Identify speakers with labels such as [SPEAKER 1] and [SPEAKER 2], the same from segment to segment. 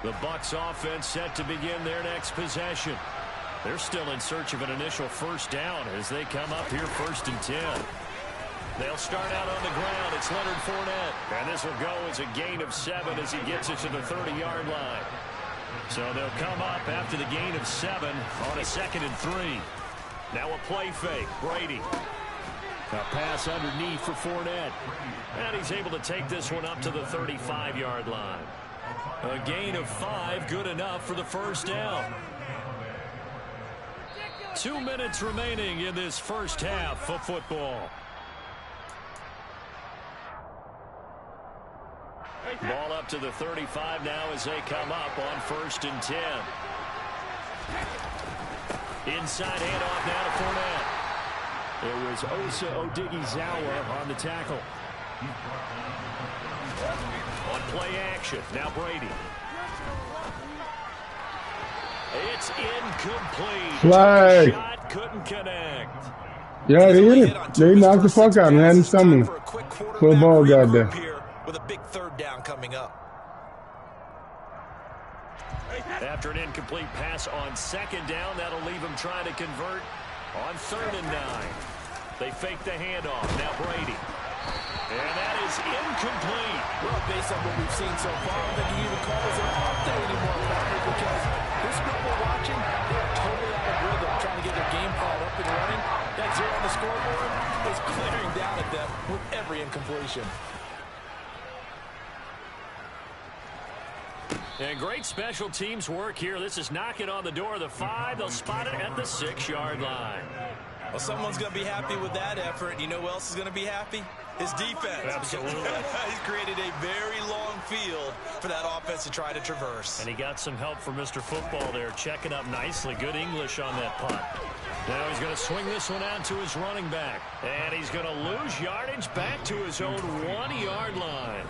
[SPEAKER 1] The Bucs offense set to begin their next possession. They're still in search of an initial first down as they come up here 1st and 10. They'll start out on the ground. It's Leonard Fournette. And this will go as a gain of 7 as he gets it to the 30-yard line. So they'll come up after the gain of 7 on a 2nd and 3. Now a play fake. Brady. A pass underneath for Fournette. And he's able to take this one up to the 35-yard line. A gain of 5, good enough for the first down. 2 minutes remaining in this first half of football. Ball up to the 35 now as they come up on 1st and 10. Inside handoff now to Fournette. It was Osa Odighizuwa on the tackle. On play action, now Brady. It's incomplete.
[SPEAKER 2] Flag.
[SPEAKER 1] Shot couldn't connect.
[SPEAKER 2] Yeah, they hit it. They knocked the fuck out, man. Something. Full ball got there.
[SPEAKER 3] With a big 3rd down coming up.
[SPEAKER 1] After an incomplete pass on 2nd down, that'll leave him trying to convert on 3rd and 9. They fake the handoff. Now Brady. And that is incomplete.
[SPEAKER 3] Well, based on what we've seen so far, I don't think you even call this an off day anymore, Patrick, because this group we're watching, they're totally out of rhythm, trying to get their game plan up and running. That 0 on the scoreboard is clearing down at them with every incompletion.
[SPEAKER 1] And great special teams work here. This is knocking on the door of the 5. They'll spot it at the 6-yard line.
[SPEAKER 3] Well, someone's going to be happy with that effort. You know who else is going to be happy? His defense.
[SPEAKER 1] Absolutely.
[SPEAKER 3] He's created a very long field for that offense to try to traverse.
[SPEAKER 1] And he got some help from Mr. Football there, checking up nicely. Good English on that punt. Now he's going to swing this one out to his running back. And he's going to lose yardage back to his own 1-yard line.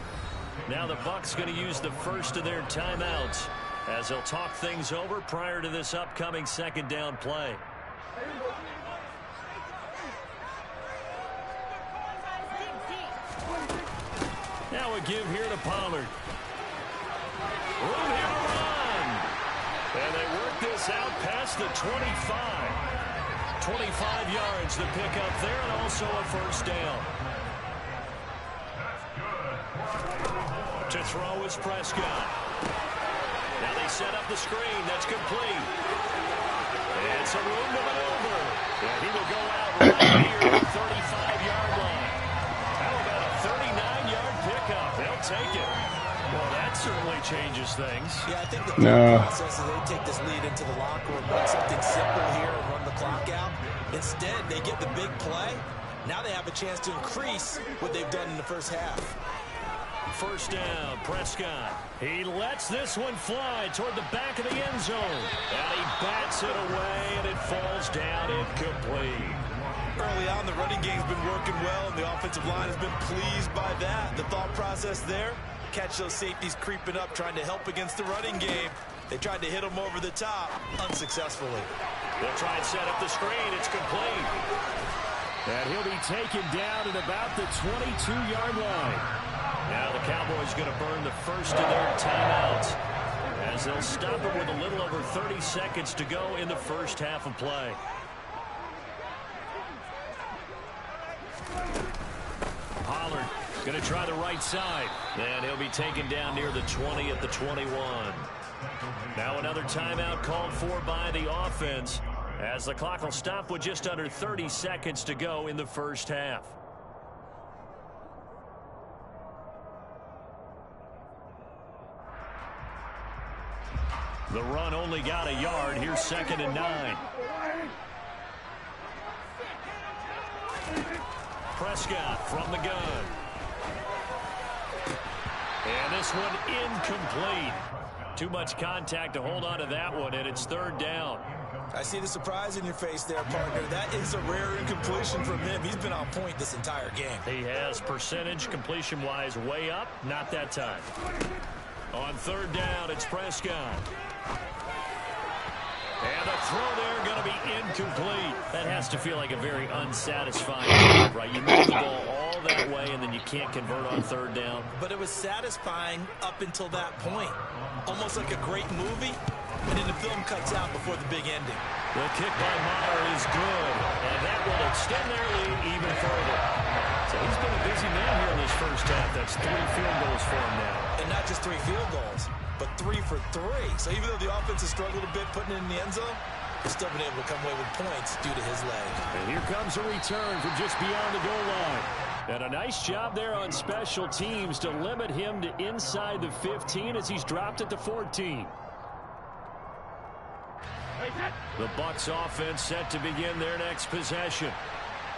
[SPEAKER 1] Now the Bucs going to use the first of their timeouts as they'll talk things over prior to this upcoming 2nd down play. Now a give here to Pollard. Room here to run. And they work this out past the 25. 25 yards the pickup there, and also a first down. To throw is Prescott. Now they set up the screen. That's complete. And some room to maneuver. And he will go out right here at the 35-yard line. How about a 39-yard pickup? They'll take it. Well, that certainly changes things.
[SPEAKER 3] Yeah, I think the process is they take this lead into the locker room, run something simple here and run the clock out. Instead, they get the big play. Now they have a chance to increase what they've done in the first half.
[SPEAKER 1] First down, Prescott. He lets this one fly toward the back of the end zone. And he bats it away, and it falls down incomplete.
[SPEAKER 3] Early on, the running game's been working well, and the offensive line has been pleased by that. The thought process there, catch those safeties creeping up, trying to help against the running game. They tried to hit him over the top, unsuccessfully.
[SPEAKER 1] They'll try and set up the screen. It's complete. And he'll be taken down at about the 22-yard line. Now the Cowboys going to burn the first of their timeouts as they'll stop it with a little over 30 seconds to go in the first half of play. Pollard going to try the right side, and he'll be taken down near the 20 at the 21. Now another timeout called for by the offense as the clock will stop with just under 30 seconds to go in the first half. The run only got a yard. Here's 2nd and 9. Prescott from the gun. And this one incomplete. Too much contact to hold on to that one, and it's 3rd down.
[SPEAKER 3] I see the surprise in your face there, partner. That is a rare incompletion from him. He's been on point this entire game.
[SPEAKER 1] He has percentage completion-wise way up. Not that time. On 3rd down, it's Prescott. And the throw there going to be incomplete. That has to feel like a very unsatisfying drive, right? You move the ball all that way, and then you can't convert on third down.
[SPEAKER 3] But it was satisfying up until that point. Almost like a great movie, and then the film cuts out before the big ending.
[SPEAKER 1] The kick by Meyer is good, and that will extend their lead even further. So he's been a busy man here in this first half. That's 3 field goals for him now.
[SPEAKER 3] And not just 3 field goals, but 3 for 3. So even though the offense has struggled a bit putting it in the end zone, they've still been able to come away with points due to his legs.
[SPEAKER 1] And here comes a return from just beyond the goal line. And a nice job there on special teams to limit him to inside the 15 as he's dropped at the 14. The Bucs offense set to begin their next possession.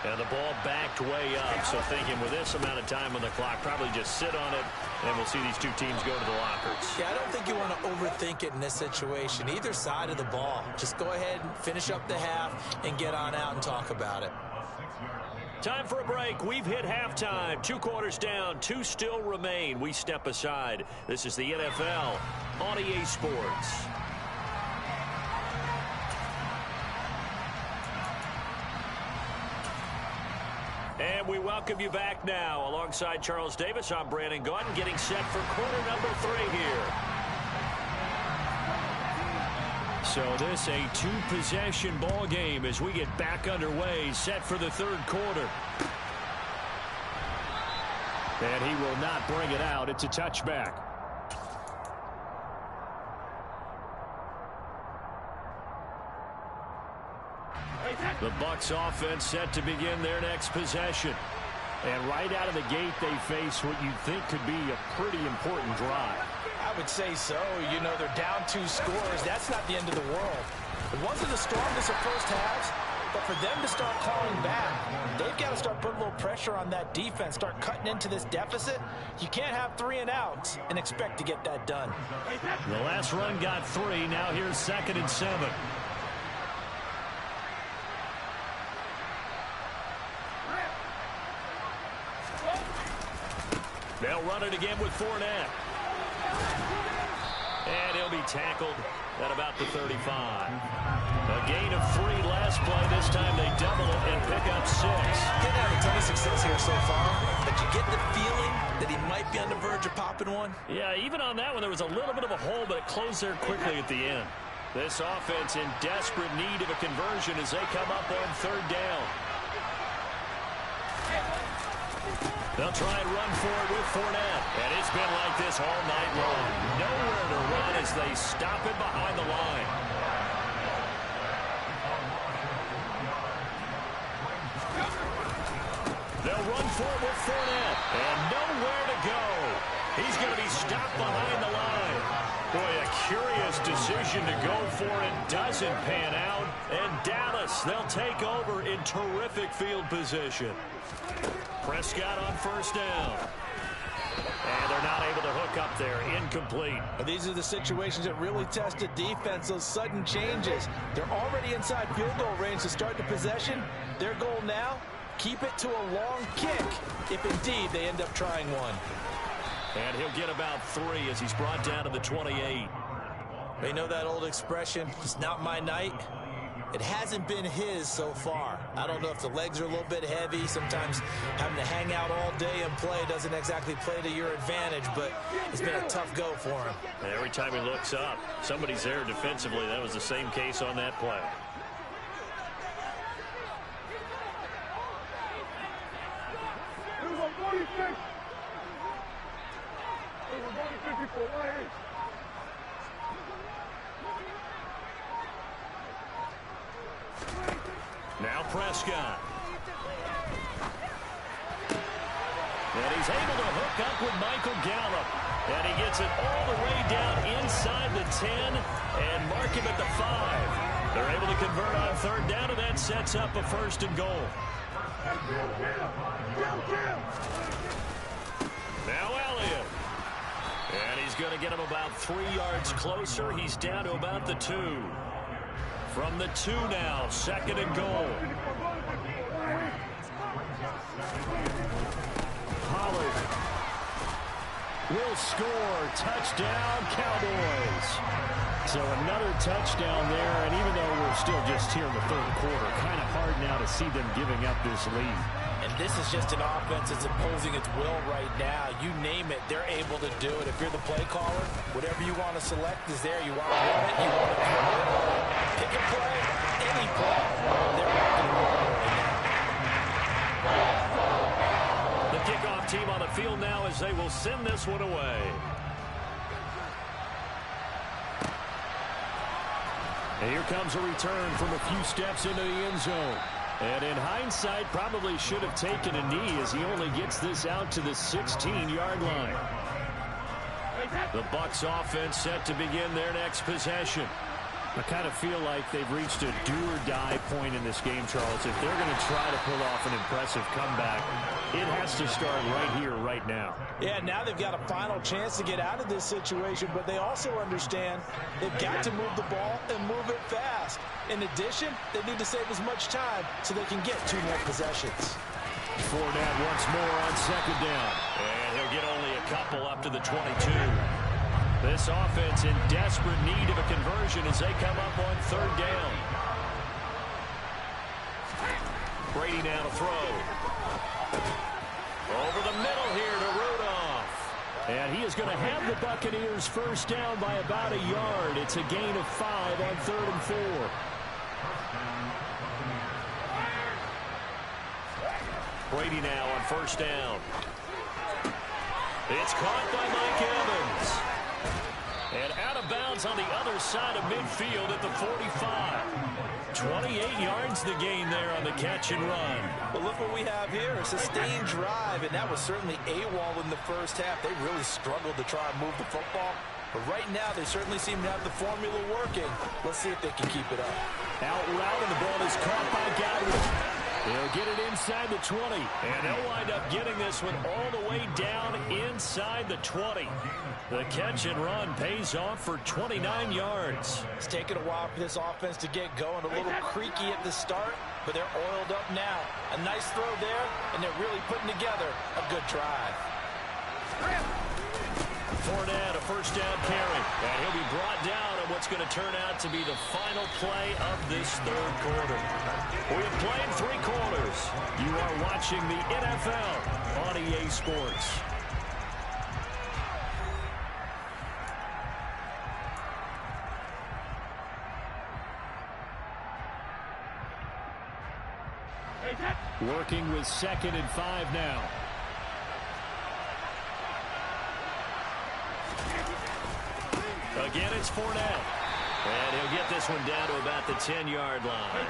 [SPEAKER 1] And the ball backed way up. So thinking with this amount of time on the clock, probably just sit on it, and we'll see these two teams go to the lockers.
[SPEAKER 3] Yeah, I don't think you want to overthink it in this situation. Either side of the ball. Just go ahead and finish up the half and get on out and talk about it.
[SPEAKER 1] Time for a break. We've hit halftime. 2 quarters down. 2 still remain. We step aside. This is the NFL on EA Sports. And we welcome you back now. Alongside Charles Davis, I'm Brandon Gaudin, getting set for quarter number 3 here. So this a 2-possession ball game as we get back underway, set for the 3rd quarter. And he will not bring it out. It's a touchback. The Bucs offense set to begin their next possession. And right out of the gate, they face what you think could be a pretty important drive.
[SPEAKER 3] I would say so. You know, they're down 2 scores. That's not the end of the world. It wasn't the strongest of first halves, but for them to start clawing back, they've got to start putting a little pressure on that defense, start cutting into this deficit. You can't have 3 and outs and expect to get that done.
[SPEAKER 1] The last run got 3. Now here's 2nd and 7. They'll run it again with Fournette. And he'll be tackled at about the 35. A gain of 3 last play. This time they double it and pick up 6.
[SPEAKER 3] Getting out a ton of success here so far, but you get the feeling that he might be on the verge of popping one.
[SPEAKER 1] Yeah, even on that one, there was a little bit of a hole, but it closed there quickly at the end. This offense in desperate need of a conversion as they come up on 3rd down. They'll try and run for it with Fournette. And it's been like this all night long. Nowhere to run as they stop it behind the line. They'll run for it with Fournette. And nowhere to go. He's going to be stopped behind the line. Boy, a curious decision to go for it. Doesn't pan out. And Dallas, they'll take over in terrific field position. Prescott on 1st down. And they're not able to hook up there. Incomplete.
[SPEAKER 3] But these are the situations that really test a defense, those sudden changes. They're already inside field goal range to start the possession. Their goal now, keep it to a long kick, if indeed they end up trying one.
[SPEAKER 1] And he'll get about 3 as he's brought down to the 28.
[SPEAKER 3] They know that old expression, it's not my night. It hasn't been his so far. I don't know if the legs are a little bit heavy. Sometimes having to hang out all day and play doesn't exactly play to your advantage, but it's been a tough go for him.
[SPEAKER 1] And every time he looks up, somebody's there defensively. That was the same case on that play. Now Prescott. And he's able to hook up with Michael Gallup. And he gets it all the way down inside the 10 and mark him at the 5. They're able to convert on 3rd down, and that sets up a 1st and goal. Now Elliott. And he's going to get him about 3 yards closer. He's down to about the 2. From the 2 now, 2nd and goal. Pollard will score. Touchdown, Cowboys. So another touchdown there, and even though we're still just here in the 3rd quarter, kind of hard now to see them giving up this lead.
[SPEAKER 3] And And this is just an offense that's imposing its will right now. You name it, they're able to do it. If you're the play caller, whatever you want to select is there. You want to run it, you want to throw it, pick a play, any play. They're rocking and rolling right now.
[SPEAKER 1] The kickoff team on the field now as they will send this one away. And here comes a return from a few steps into the end zone. And in hindsight, probably should have taken a knee as he only gets this out to the 16-yard line. The Bucs offense set to begin their next possession. I kind of feel like they've reached a do-or-die point in this game, Charles. If they're going to try to pull off an impressive comeback, it has to start right here, right now.
[SPEAKER 3] Yeah, now they've got a final chance to get out of this situation, but they also understand they've got to move the ball and move it fast. In addition, they need to save as much time so they can get 2 more possessions.
[SPEAKER 1] Fournette once more on second down. And he'll get only a couple up to the 22. This offense in desperate need of a conversion as they come up on third down. Brady now to throw. Over the middle here to Rudolph. And he is going to have the Buccaneers first down by about a yard. It's a gain of 5 on 3rd and 4. Brady now on first down. It's caught by Mike Evans. And out of bounds on the other side of midfield at the 45. 28 yards the gain there on the catch and run.
[SPEAKER 3] But look what we have here, a sustained drive, and that was certainly AWOL in the first half. They really struggled to try and move the football. But right now, they certainly seem to have the formula working. Let's see if they can keep it up.
[SPEAKER 1] Out route, and the ball is caught by Godwin. He'll get it inside the 20, and they'll wind up getting this one all the way down inside the 20. The catch and run pays off for 29 yards.
[SPEAKER 3] It's taken a while for this offense to get going. A little creaky at the start, but they're oiled up now. A nice throw there, and they're really putting together a good drive.
[SPEAKER 1] Fournette, a first down carry, and he'll be brought down on what's going to turn out to be the final play of this third quarter. We have played 3 quarters. You are watching the NFL on EA Sports. Working with 2nd and 5 now. Again, it's Fournette. And he'll get this one down to about the 10-yard line.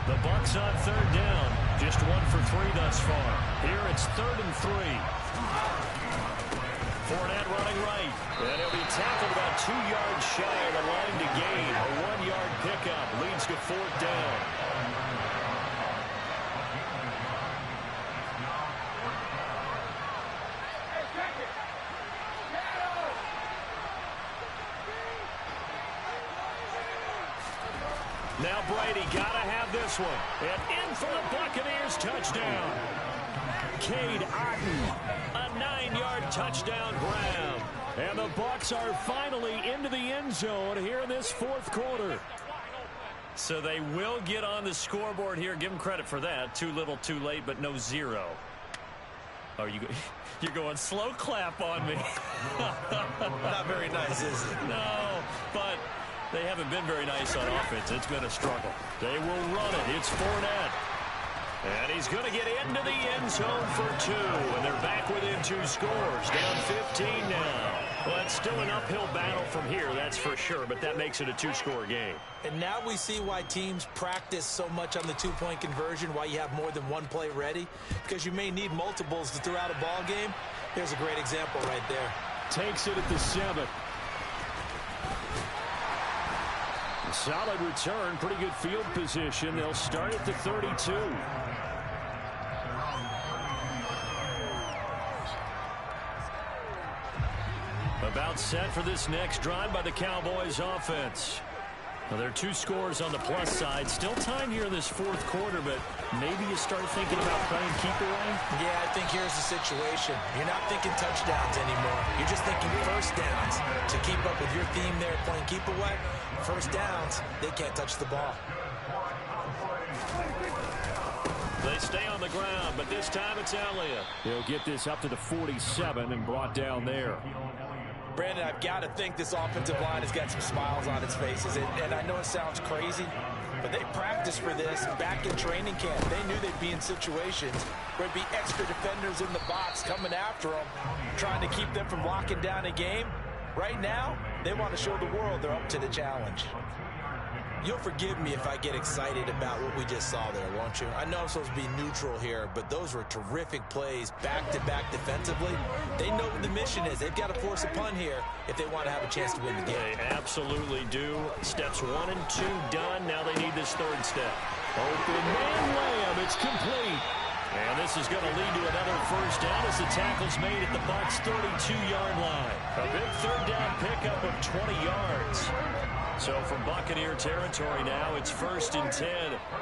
[SPEAKER 1] The Bucs on third down. Just 1 for 3 thus far. Here it's 3rd and 3. Fournette running right. And he'll be tackled about 2 yards shy of the line to gain. A 1-yard pickup leads to 4th down. Now Brady got to have this one. And in for the Buccaneers touchdown. Cade Otton, a 9-yard touchdown grab. And the Bucs are finally into the end zone here in this 4th quarter. So they will get on the scoreboard here. Give them credit for that. Too little, too late, but no 0. Oh, you're going slow clap on me.
[SPEAKER 3] Not very nice, is it?
[SPEAKER 1] No, but they haven't been very nice on offense. It's been a struggle. They will run it. It's Fournette. And he's going to get into the end zone for 2. And they're back within 2 scores. Down 15 now. Well, it's still an uphill battle from here, that's for sure. But that makes it a 2-score game.
[SPEAKER 3] And now we see why teams practice so much on the 2-point conversion, why you have more than 1 play ready. Because you may need multiples to throw out a ball game. Here's a great example right there.
[SPEAKER 1] Takes it at the 7. Solid return, pretty good field position. They'll start at the 32. About set for this next drive by the Cowboys offense. Well, there are 2 scores on the plus side. Still time here in this 4th quarter, but maybe you start thinking about playing keep away?
[SPEAKER 3] Yeah, I think here's the situation. You're not thinking touchdowns anymore. You're just thinking first downs. To keep up with your theme there, playing keep away, first downs, they can't touch the ball.
[SPEAKER 1] They stay on the ground, but this time it's Elliott. He'll get this up to the 47 and brought down there.
[SPEAKER 3] Brandon, I've got to think this offensive line has got some smiles on its faces. And I know it sounds crazy, but they practiced for this back in training camp. They knew they'd be in situations where there'd be extra defenders in the box coming after them, trying to keep them from locking down a game. Right now, they want to show the world they're up to the challenge.
[SPEAKER 4] You'll forgive me if I get excited about what we just saw there, won't you? I know I'm supposed to be neutral here, but those were terrific plays back-to-back defensively. They know what the mission is. They've got to force a punt here if they want to have a chance to win the game.
[SPEAKER 1] They absolutely do. Steps 1 and 2 done. Now they need this third step. Open man layup. It's complete. And this is going to lead to another first down as the tackle's made at the Bucs' 32-yard line. A big third down pickup of 20 yards. So from Buccaneer territory now, it's 1st and 10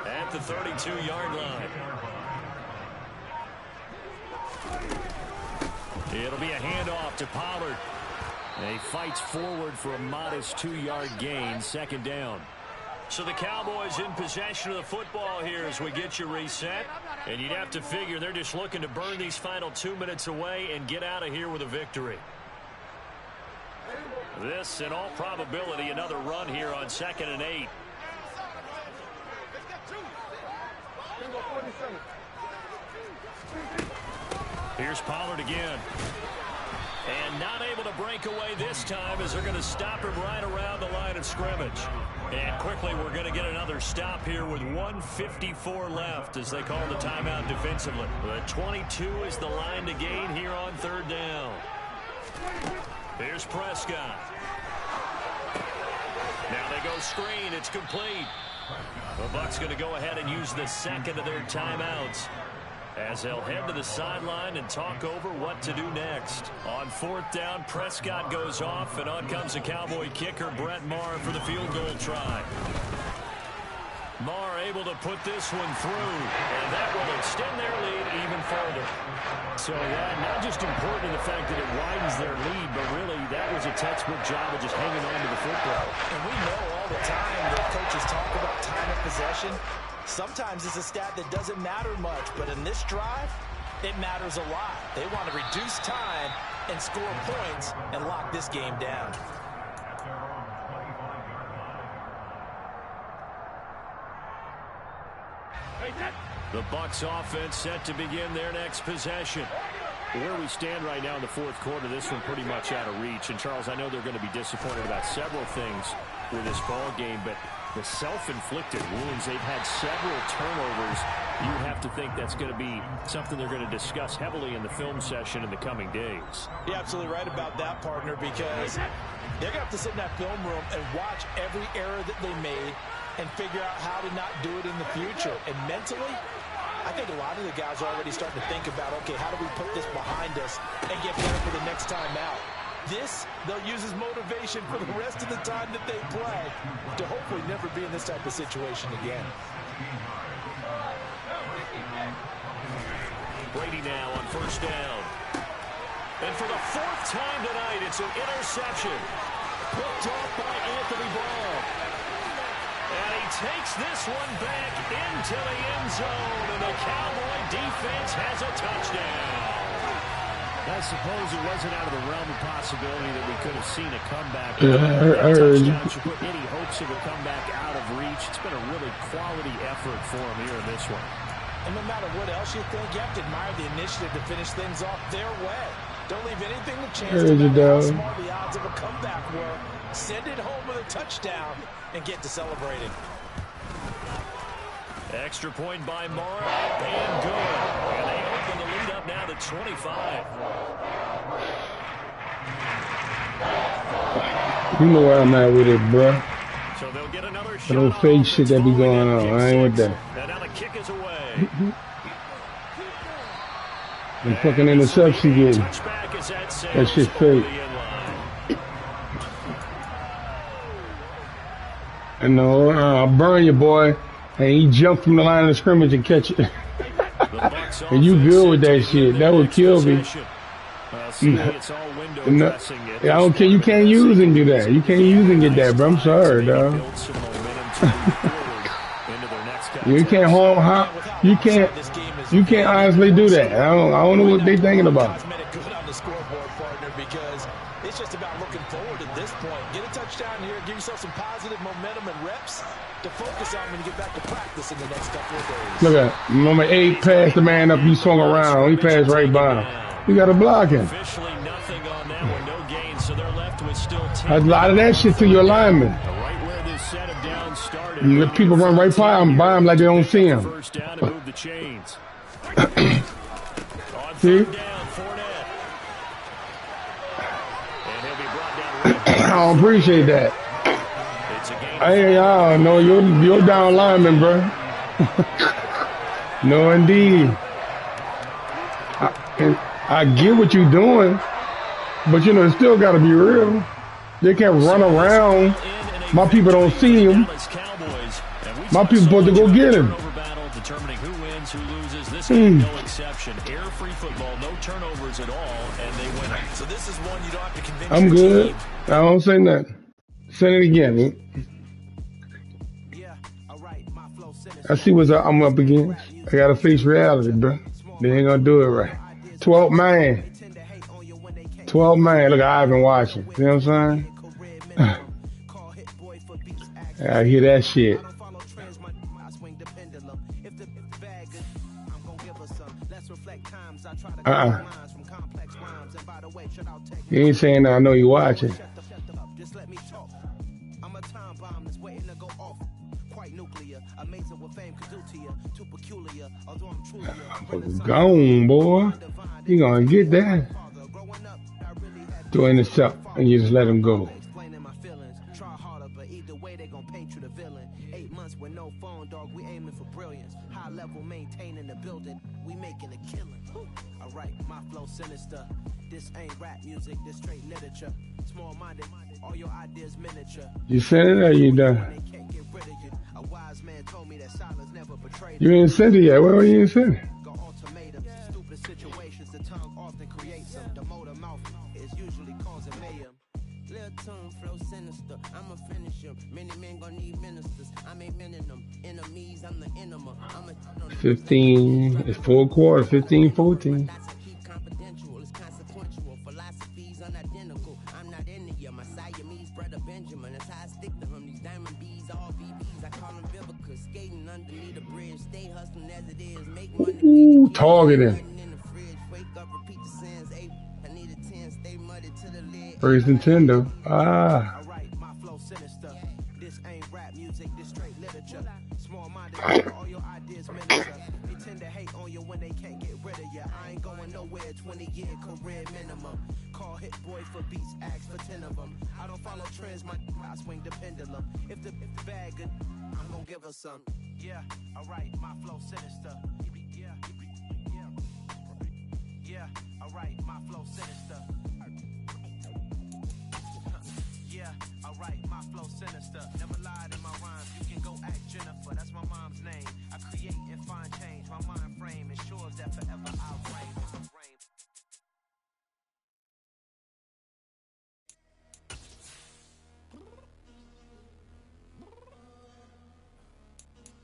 [SPEAKER 1] at the 32-yard line. It'll be a handoff to Pollard. And he fights forward for a modest 2-yard gain, 2nd down. So the Cowboys in possession of the football here as we get you reset. And you'd have to figure they're just looking to burn these final 2 minutes away and get out of here with a victory. This, in all probability, another run here on 2nd and 8. Here's Pollard again. And not able to break away this time as they're going to stop him right around the line of scrimmage. And quickly we're going to get another stop here with 1:54 left as they call the timeout defensively. The 22 is the line to gain here on 3rd down. Here's Prescott. Now they go screen. It's complete. The Bucs going to go ahead and use the 2nd of their timeouts as they'll head to the sideline and talk over what to do next. On 4th down, Prescott goes off, and on comes the Cowboy kicker, Brett Maher, for the field goal try. Maher able to put this one through, and that will extend their lead even further. So, not just important in the fact that it widens their lead, but really that was a textbook job of just hanging on to the football.
[SPEAKER 3] And we know all the time that coaches talk about time of possession. Sometimes it's a stat that doesn't matter much, but in this drive, it matters a lot. They want to reduce time and score points and lock this game down.
[SPEAKER 1] The Bucs offense set to begin their next possession. Where we stand right now in the 4th quarter, this one pretty much out of reach. And, Charles, I know they're going to be disappointed about several things with this ball game, but the self-inflicted wounds, they've had several turnovers. You have to think that's going to be something they're going to discuss heavily in the film session in the coming days.
[SPEAKER 3] You're absolutely right about that, partner, because they're going to have to sit in that film room and watch every error that they made and figure out how to not do it in the future. And mentally, I think a lot of the guys are already starting to think about, okay, how do we put this behind us and get better for the next time out? This, they'll use as motivation for the rest of the time that they play to hopefully never be in this type of situation again.
[SPEAKER 1] Brady now on 1st down. And for the 4th time tonight, it's an interception. Picked off by Anthony Barr. And he takes this one back into the end zone, and the Cowboy defense has a touchdown. I suppose it wasn't out of the realm of possibility that we could have seen a comeback. Touchdown should put any hopes of a comeback out of reach. It's been a really quality effort for him here in this one.
[SPEAKER 3] And no matter what else you think, you have to admire the initiative to finish things off their way. Don't leave anything to chance to how small the odds of a comeback were. Send it home with a touchdown and get to celebrating.
[SPEAKER 1] Extra point by Maher, and good. And they open the lead up now to 25.
[SPEAKER 2] You know where I'm at with it, bro.
[SPEAKER 1] So they'll get another shot.
[SPEAKER 2] That old fake shit that be going on. I ain't with that.
[SPEAKER 1] And now the kick is away.
[SPEAKER 2] And fucking interception getting. That shit fake. And no, I'll burn you, boy. And he jumped from the line of scrimmage and catch it. And you good with that shit. That would kill me. No, I don't care. You can't use and do that. You can't use and get that, bro. I'm sorry, dog. You can't harm. You can't. You can't honestly do that. I don't know what they thinking about.
[SPEAKER 3] Good on the scoreboard, partner, because it's just about looking forward at this point. Get a touchdown here, give yourself some positive momentum and reps to focus on when you get back to practice in the next couple of days.
[SPEAKER 2] Look at number 8 passed the man up. He swung around. He passed right by him. You got to block him.
[SPEAKER 1] Officially nothing on that one, no gain, so they're left with still 10.
[SPEAKER 2] A lot of that shit to your lineman.
[SPEAKER 1] Right where this set of downs started.
[SPEAKER 2] And the people run right by him like they don't see him.
[SPEAKER 1] First down and move the chains. On
[SPEAKER 2] See?
[SPEAKER 1] third down, Fournette. And he'll be brought down.
[SPEAKER 2] I don't appreciate that.
[SPEAKER 1] It's a gain.
[SPEAKER 2] Hey, no, you're down lineman, bro. No, indeed. I get what you're doing, but you know, it still got to be real. They can't run around. My people don't see him. My people supposed to go get him.
[SPEAKER 1] Determining who wins, who loses. This game, no exception. Air-free football, no turnovers at all, and they win it.
[SPEAKER 4] So this is one you don't have to convince
[SPEAKER 2] I'm
[SPEAKER 4] your
[SPEAKER 2] good.
[SPEAKER 4] team.
[SPEAKER 2] I don't say nothing. Say it again.
[SPEAKER 5] Yeah, all right, my flow
[SPEAKER 2] I see what I'm up against. I got to face reality, bro. They ain't going to do it right. 12 man. 12 man. Look, I've been watching. You know what I'm saying? I hear that shit. You ain't saying that. I know you watching.
[SPEAKER 5] I'm a time bomb that's waiting to go off. Quite nuclear, amazing what fame could do to you. Too peculiar, although I'm truly
[SPEAKER 2] gone, boy. You gonna get that. Do intercept and you just let him go.
[SPEAKER 5] Explaining my feelings, try harder, but either way they gonna paint you the villain. 8 months with no phone, dog. We aiming for brilliance. High level, maintaining the building. We making a killing. All right, my flow sinister. This ain't rap music, this straight literature. Small-minded, all your ideas miniature.
[SPEAKER 2] You sent it or you done?
[SPEAKER 5] A wise man told me that silence never betrayed.
[SPEAKER 2] You ain't sent it yet. Where you ain't sent it?
[SPEAKER 5] Got ultimatums, stupid situations. The tongue often creates them. The motor mouth is usually causing mayhem. Lil' tune, flow sinister. I'ma finish him. Many men gon' need ministers. I'm a men in them. Enemies, I'm the enema. I'm a
[SPEAKER 2] 15. It's 4 quarters. 15, 14.
[SPEAKER 5] confidential. It's consequential. Philosophies unidentical. I'm not in it. My Siamese brother Benjamin. That's how I stick to him. These diamond bees, all BBs. I call them Vivica. Skating underneath the bridge. Stay hustling as it is. Make money.
[SPEAKER 2] Ooh, targeting. Praise Nintendo. Ah.
[SPEAKER 5] Alright, my flow sinister. This ain't rap music, this straight literature. Small-minded, all your ideas miniature. They tend to hate on you when they can't get rid of you. I ain't going nowhere, 20-year career minimum. Call Hit Boy for beats, ask for 10 of them. I don't follow trends, I swing the pendulum. If the bag good, I'm gonna give her some. Yeah, alright, my flow sinister. Yeah, alright, my flow sinister. Yeah, alright, my flow sinister. Never lied in my rhymes. You can go ask Jennifer, that's my mom's name. I create and find change. My mind frame ensures that forever I'll reign.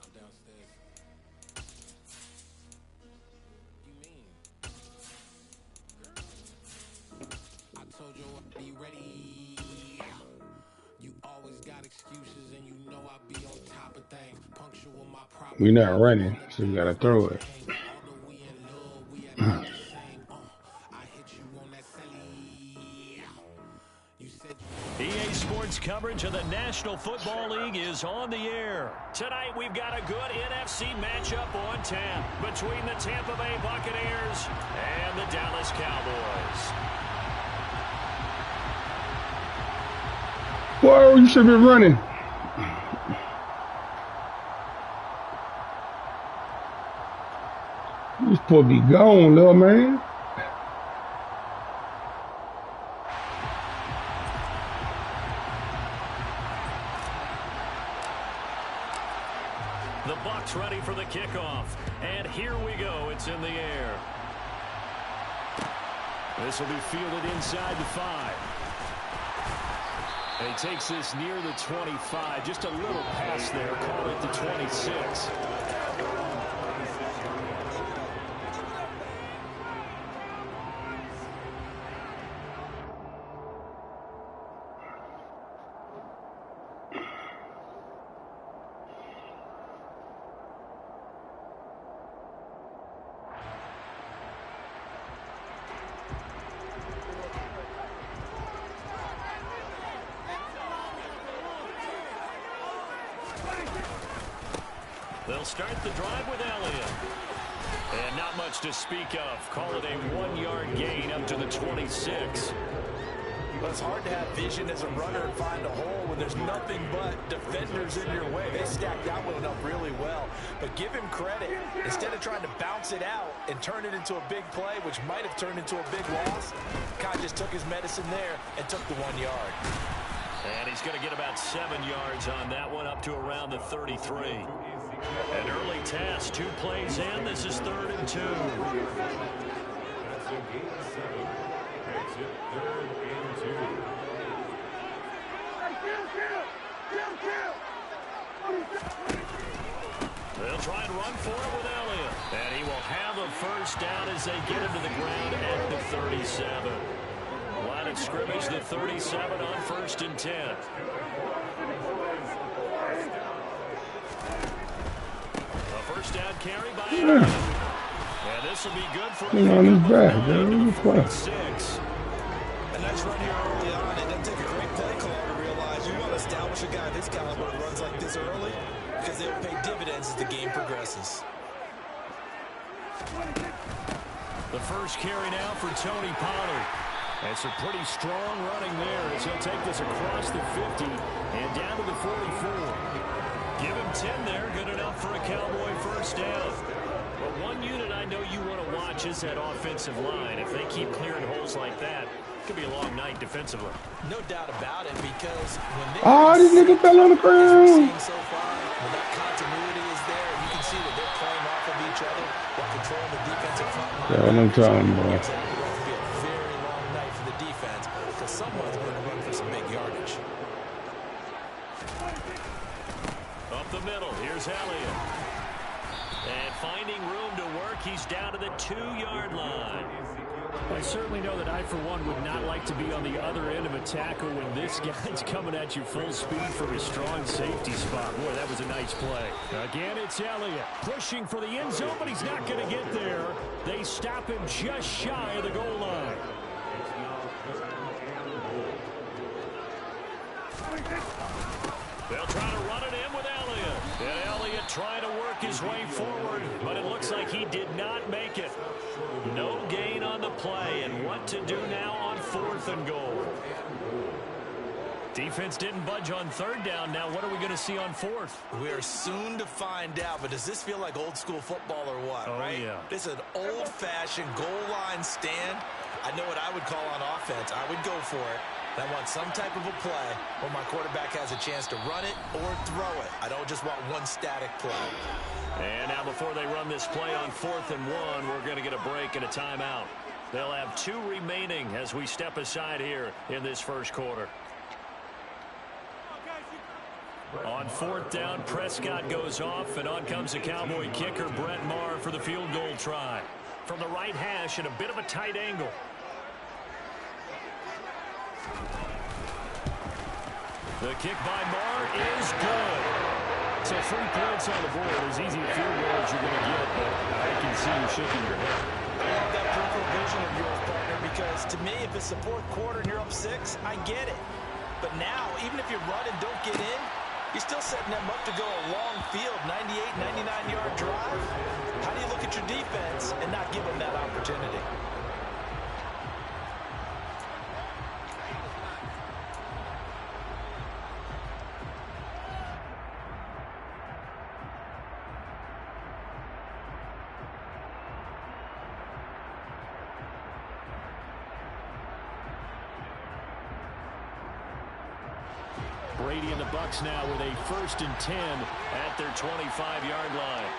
[SPEAKER 3] I'm downstairs. You mean? I told you, are you ready? You always got excuses and you know I be on top of things. Punctual my proper.
[SPEAKER 2] We're not running, so you gotta throw it.
[SPEAKER 3] Although we in love, we at the same. I hit you on that celly. You said
[SPEAKER 1] EA Sports coverage of the National Football League is on the air. Tonight we've got a good NFC matchup on tap between the Tampa Bay Buccaneers and the Dallas Cowboys.
[SPEAKER 2] Whoa, you should be running. You supposed to be gone, little man.
[SPEAKER 1] The Bucs ready for the kickoff. And here we go. It's in the air. This will be fielded inside the 5. And he takes this near the 25. Just a little pass there. Call it the 26. They'll start the drive with Elliott. And not much to speak of. Call it a 1-yard gain up to the 26.
[SPEAKER 3] But it's hard to have vision as a runner and find a hole when there's nothing but defenders in your way. They stacked that one up really well. But give him credit. Instead of trying to bounce it out and turn it into a big play, which might have turned into a big loss, Kai just took his medicine there and took the 1 yard.
[SPEAKER 1] And he's going to get about 7 yards on that one, up to around the 33. An early task, 2 plays in. This is 3rd and 2. They'll try and run for it with Elliott. And he will have a first down as they get him to the ground at the 37. Line of scrimmage, the 37 on 1st and 10. A first down carry by Elliott. And this will be good for
[SPEAKER 2] on his back.
[SPEAKER 1] 6.
[SPEAKER 4] A nice run here early on. It doesn't take a great play caller to realize you want to establish a guy this caliber who runs like this early, because they'll pay dividends as the game progresses.
[SPEAKER 1] The first carry now for Tony Pollard. It's a pretty strong running there as he'll take this across the 50 and down to the 44. Give him 10 there, good enough for a Cowboy first down. But one unit I know you want to watch is that offensive line. If they keep clearing holes like that, it could be a long night defensively.
[SPEAKER 4] No doubt about it, because when they
[SPEAKER 2] this nigga fell on the ground.
[SPEAKER 4] so far, when that continuity is there, you can see that they're playing off of each other while controlling the defensive front line.
[SPEAKER 2] Yeah, what I'm telling you, boy.
[SPEAKER 4] It's going to be a very long night for the defense, because someone's going to run for some big yardage.
[SPEAKER 1] Up the middle, here's Elliott. And finding room to work, he's down to the 2-yard line. I certainly know that I, for one, would not like to be on the other end of a tackle when this guy's coming at you full speed from his strong safety spot. Boy, that was a nice play. Again, it's Elliott pushing for the end zone, but he's not going to get there. They stop him just shy of the goal line. They'll try to run it in with Elliott. And Elliott trying to work his way forward, but it looks like he did not make it. No gain on the play, and what to do now on 4th and goal. Defense didn't budge on 3rd down. Now what are we going to see on 4th?
[SPEAKER 4] We're soon to find out, but does this feel like old school football or what?
[SPEAKER 1] Oh,
[SPEAKER 4] right?
[SPEAKER 1] yeah.
[SPEAKER 4] This is an old-fashioned goal line stand. I know what I would call on offense. I would go for it. I want some type of a play where my quarterback has a chance to run it or throw it. I don't just want one static play.
[SPEAKER 1] And now before they run this play on 4th and 1, we're going to get a break and a timeout. They'll have 2 remaining as we step aside here in this first quarter. On 4th down, Prescott goes off, and on comes the Cowboy kicker, Brett Maher, for the field goal try. From the right hash at a bit of a tight angle. The kick by Maher is good. So 3 points on the board, as easy a field goal as you're going to get, but I can see you shaking your head.
[SPEAKER 3] I love that peripheral vision of yours, partner, because to me, if it's the 4th quarter and you're up 6, I get it. But now, even if you run and don't get in, you're still setting them up to go a long field, 98, 99-yard drive. How do you look at your defense and not give them that opportunity?
[SPEAKER 1] Brady and the Bucs now with a 1st and 10 at their 25-yard line.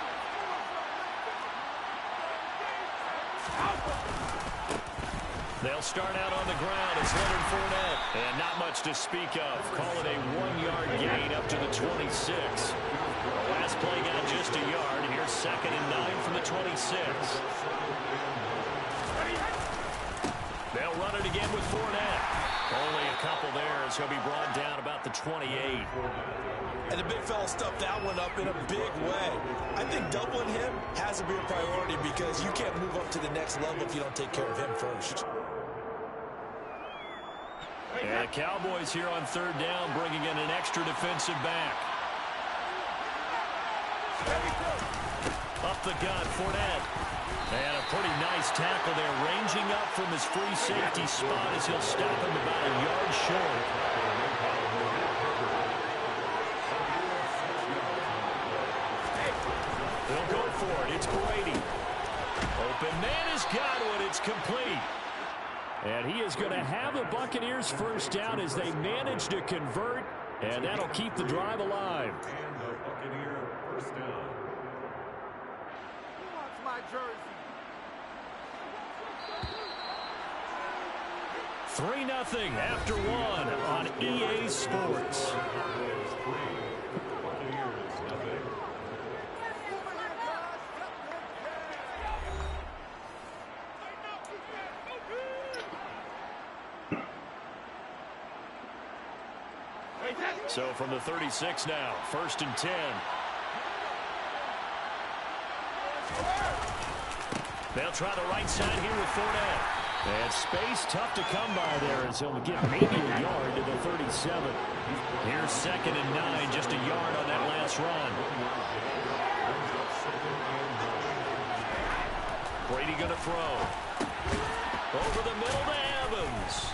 [SPEAKER 1] They'll start out on the ground. It's Leonard Fournette. And not much to speak of. Call it a 1-yard gain up to the 26. The last play got just a yard. Here's 2nd and 9 from the 26. They'll run it again with Fournette. Only a couple there as he'll be brought down about the 28.
[SPEAKER 4] And the big fella stuffed that one up in a big way. I think doubling him has to be a priority because you can't move up to the next level if you don't take care of him first.
[SPEAKER 1] And the Cowboys here on 3rd down, bringing in an extra defensive back. Up the gut, Fournette. And a pretty nice tackle there, ranging up from his free safety spot as he'll stop him about a yard short. They'll go for it. It's Brady. Open man has got one. It's complete. And he is going to have the Buccaneers first down as they manage to convert, and that'll keep the drive alive.
[SPEAKER 6] And the Buccaneer first down.
[SPEAKER 3] Who wants my jersey?
[SPEAKER 1] 3-0 after one on EA Sports. So from the 36 now, 1st and 10. They'll try the right side here with Fournette. And space tough to come by there as he'll get maybe a yard to the 37. Here's 2nd and 9, just a yard on that last run. Brady going to throw. Over the middle to Evans.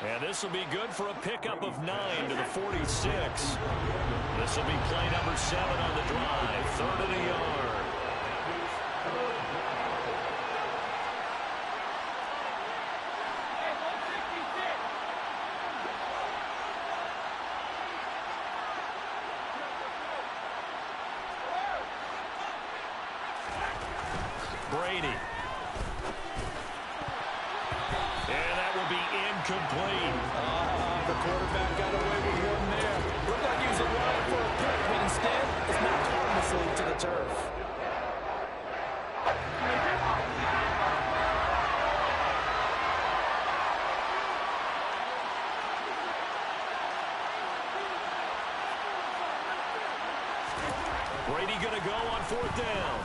[SPEAKER 1] And this will be good for a pickup of 9 to the 46. This will be play number 7 on the drive. 3rd and a yard. Brady. And that will be incomplete.
[SPEAKER 3] The quarterback got away with one there. Looked like he was running for a pick, but instead, it's not harmlessly to the turf.
[SPEAKER 1] Brady going to go on 4th down.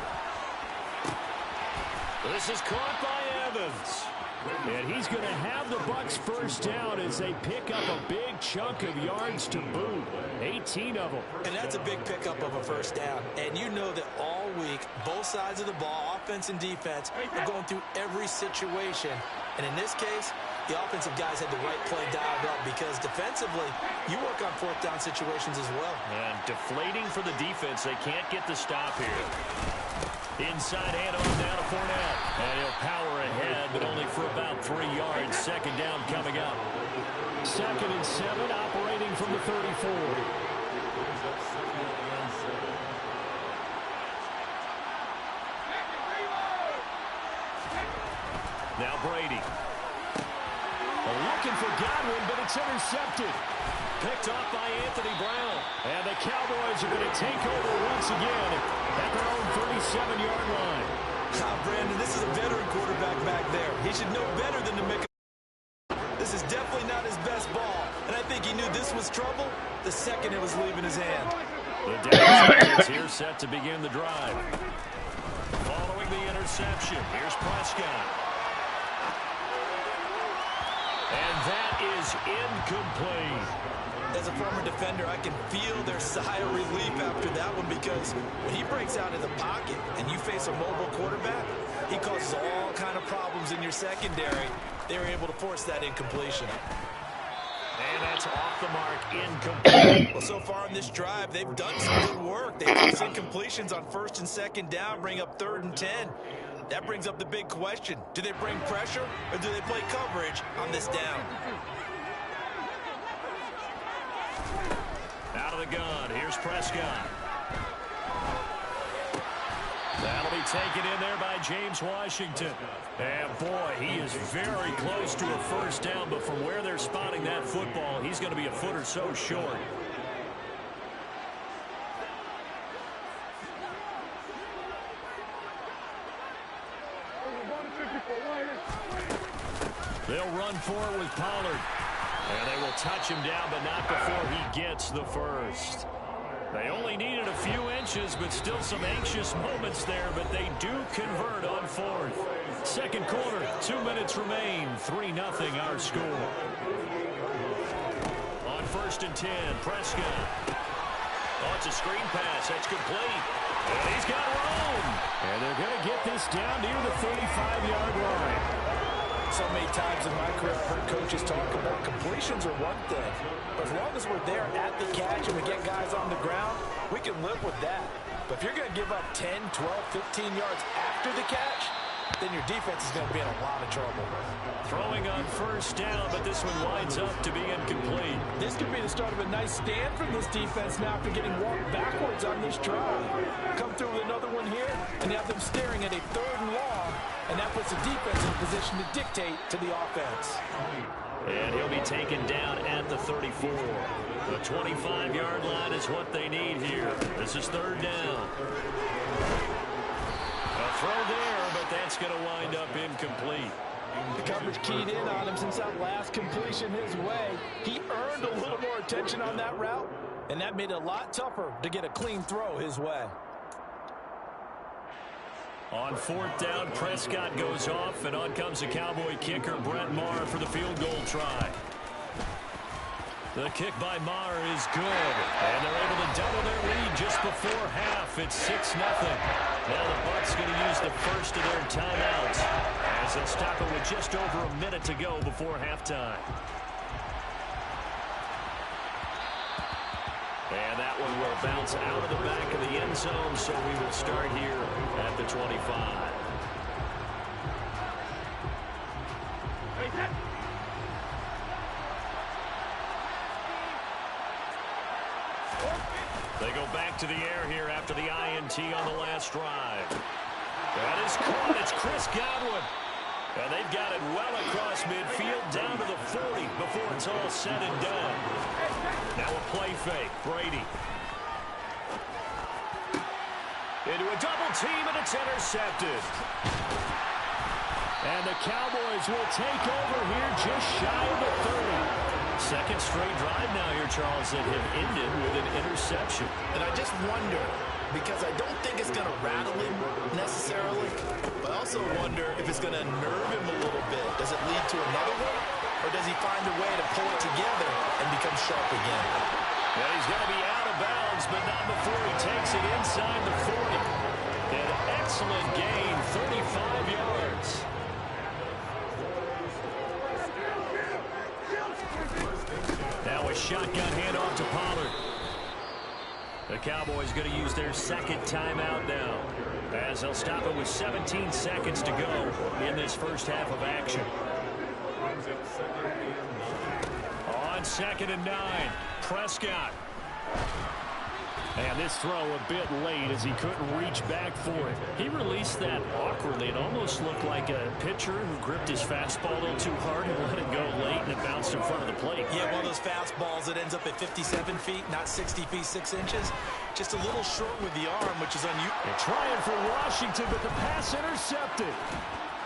[SPEAKER 1] This is caught by Evans. And he's going to have the Bucs first down as they pick up a big chunk of yards to boot. 18 of them.
[SPEAKER 4] And that's a big pickup of a first down. And you know that all week, both sides of the ball, offense and defense, are going through every situation. And in this case, the offensive guys had the right play dialed up because defensively, you work on 4th down situations as well.
[SPEAKER 1] And deflating for the defense. They can't get the stop here. Inside handoff down to Fournette. And he'll power ahead, but only for about 3 yards. 2nd down coming up. 2nd and 7, operating from the 34. Now Brady. Looking for Godwin, but it's intercepted. Picked off by Anthony Brown. And the Cowboys are going to take over once again at their own 37-yard line.
[SPEAKER 4] Brandon, this is a veteran quarterback back there. He should know better than to make a... This is definitely not his best ball. And I think he knew this was trouble the second it was leaving his hand.
[SPEAKER 1] The Dallas here set to begin the drive. Following the interception, here's Prescott. And that is incomplete.
[SPEAKER 4] As a former defender, I can feel their sigh of relief after that one because when he breaks out of the pocket and you face a mobile quarterback, he causes all kind of problems in your secondary. They were able to force that incompletion.
[SPEAKER 1] And that's off the mark, incomplete.
[SPEAKER 4] Well, so far in this drive, they've done some good work. They force incompletions on 1st and 2nd down, bring up 3rd and 10. That brings up the big question. Do they bring pressure or do they play coverage on this down?
[SPEAKER 1] Out of the gun, here's Prescott. That'll be taken in there by James Washington. And boy, he is very close to a first down, but from where they're spotting that football, he's going to be a foot or so short. They'll run for it with Pollard. And they will touch him down, but not before he gets the first. They only needed a few inches, but still some anxious moments there, but they do convert on 4th. 2nd quarter, 2 minutes remain. 3-0 our score. On 1st and 10, Prescott. Oh, it's a screen pass. That's complete. And he's got room. And they're going to get this down near the 35-yard line.
[SPEAKER 3] So many times in my career, I've heard coaches talk about completions are one thing. But as long as we're there at the catch and we get guys on the ground, we can live with that. But if you're going to give up 10, 12, 15 yards after the catch, then your defense is going to be in a lot of trouble.
[SPEAKER 1] Throwing on first down, but this one winds up to be incomplete.
[SPEAKER 3] This could be the start of a nice stand from this defense now after getting walked backwards on this drive. Come through with another one here, and have them staring at a 3rd and long, and that puts the defense in a position to dictate to the offense.
[SPEAKER 1] And he'll be taken down at the 34. The 25-yard line is what they need here. This is 3rd down. A throw there, but that's going to wind up incomplete.
[SPEAKER 3] The coverage keyed in on him since that last completion his way. He earned a little more attention on that route, and that made it a lot tougher to get a clean throw his way.
[SPEAKER 1] On 4th down, Prescott goes off, and on comes the Cowboy kicker, Brett Maher, for the field goal try. The kick by Maher is good, and they're able to double their lead just before half. It's 6-0. Now the Bucs going to use the first of their timeouts as they'll stop it with just over a minute to go before halftime. And that one will bounce out of the back of the end zone, so we will start here at the 25. They go back to the air here after the INT on the last drive. That is caught. It's Chris Godwin. And they've got it well across midfield down to the 40 before it's all said and done. Now a play fake. Brady. Into a double team, and it's intercepted. And the Cowboys will take over here just shy of the 30. Second straight drive now here, Charles, that have ended with an interception.
[SPEAKER 4] And I just wonder, because I don't think it's going to rattle him necessarily, but I also wonder if it's going to nerve him a little bit. Does it lead to another one, or does he find a way to pull it together and become sharp again?
[SPEAKER 1] Well, he's going to be out of bounds, but not before he takes it inside the 40. An excellent gain, 35 yards. Now a shotgun handoff to Pollard. The Cowboys going to use their second timeout now, as they'll stop it with 17 seconds to go in this first half of action. On 2nd and 9, Prescott. And this throw a bit late as he couldn't reach back for it. He released that awkwardly. It almost looked like a pitcher who gripped his fastball a little too hard and let it go late, and it bounced in front of the plate.
[SPEAKER 4] Yeah, one of those fastballs that ends up at 57 feet, not 60 feet, 6 inches. Just a little short with the arm, which is unusual.
[SPEAKER 1] They're trying for Washington, but the pass intercepted.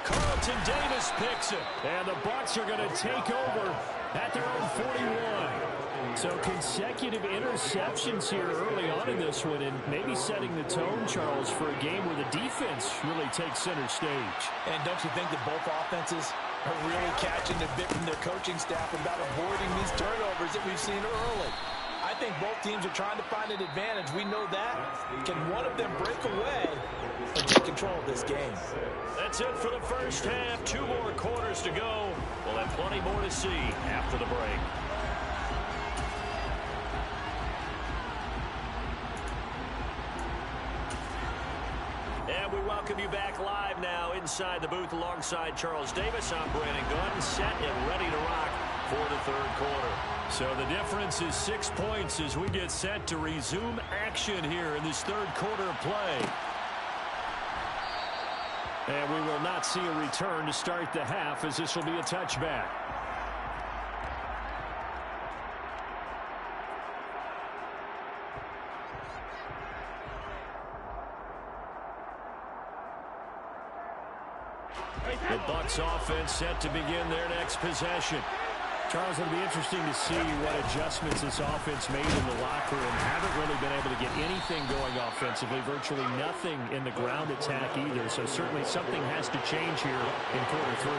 [SPEAKER 1] Carlton Davis picks it, and the Bucs are going to take over at their own 41. So consecutive interceptions here early on in this one, and maybe setting the tone, Charles, for a game where the defense really takes center stage.
[SPEAKER 3] And don't you think that both offenses are really catching a bit from their coaching staff about avoiding these turnovers that we've seen early? I think both teams are trying to find an advantage. We know that. Can one of them break away and take control of this game?
[SPEAKER 1] That's it for the first half. 2 more quarters to go. We'll have plenty more to see after the break. And we welcome you back live now inside the booth alongside Charles Davis. I'm Brandon Gunn, set and ready to rock for the 3rd quarter. So the difference is 6 points as we get set to resume action here in this 3rd quarter of play. And we will not see a return to start the half, as this will be a touchback. The Bucs offense set to begin their next possession. Charles, it'll be interesting to see what adjustments this offense made in the locker room. Haven't really been able to get anything going offensively, virtually nothing in the ground attack either. So certainly something has to change here in quarter 3.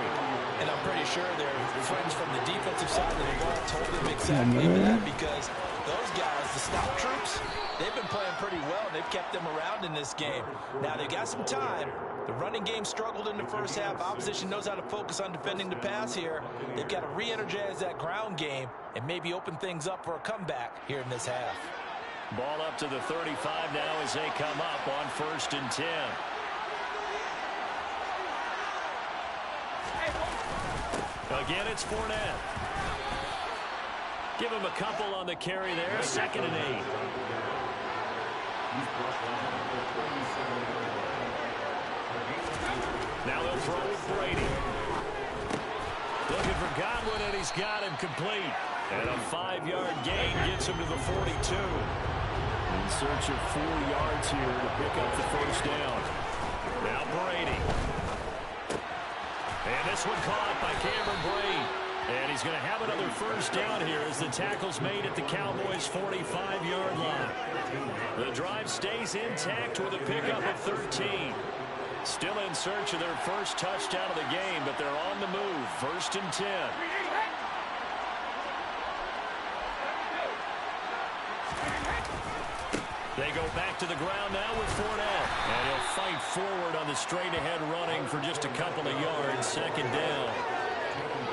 [SPEAKER 3] And I'm pretty sure their friends from the defensive side of the ball told them exactly that, because
[SPEAKER 4] Those guys, the stop troops, they've been playing pretty well. They've kept them around in this game. Now, they've got some time. The running game struggled in the first half. Opposition knows how to focus on defending the pass here. They've got to re-energize that ground game and maybe open things up for a comeback here in this half.
[SPEAKER 1] Ball up to the 35 now as they come up on 1st and 10. Again, it's Fournette. Give him a couple on the carry there. 2nd and 8. Now they'll throw with Brady. Looking for Godwin, and he's got him complete. And a 5-yard gain gets him to the 42. In search of 4 yards here to pick up the first down. Now Brady. And this one caught by Cameron Brate. And he's going to have another first down here as the tackle's made at the Cowboys' 45-yard line. The drive stays intact with a pickup of 13. Still in search of their first touchdown of the game, but they're on the move. 1st and 10. They go back to the ground now with Fournette. And he'll fight forward on the straight-ahead running for just a couple of yards. 2nd down.